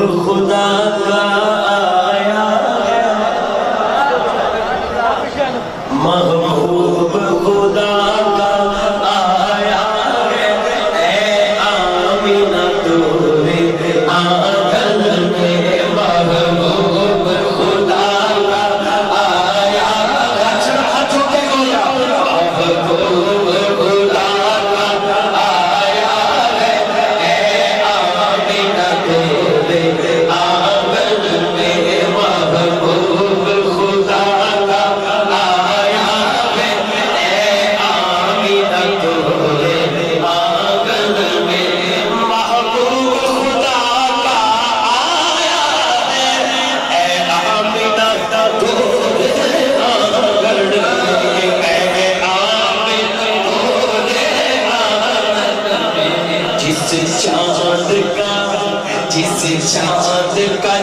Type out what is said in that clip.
خدا کا آیا ہے محبوب خدا کا آیا ہے اے آمینہ تمہارے آنگن میں محبوب خدا کا آیا ہے ہاتھوں کے گویا محبوب خدا کا آیا ہے اے آمینہ تمہارے آنگن میں محبوب خدا کا آیا ہے اے آمینہ تمہارے آنگن میں محبوب خدا کا آیا ہے اے آمینہ تمہارے آنگن میں اے آمینہ تمہارے آنگن میں جس چاند کا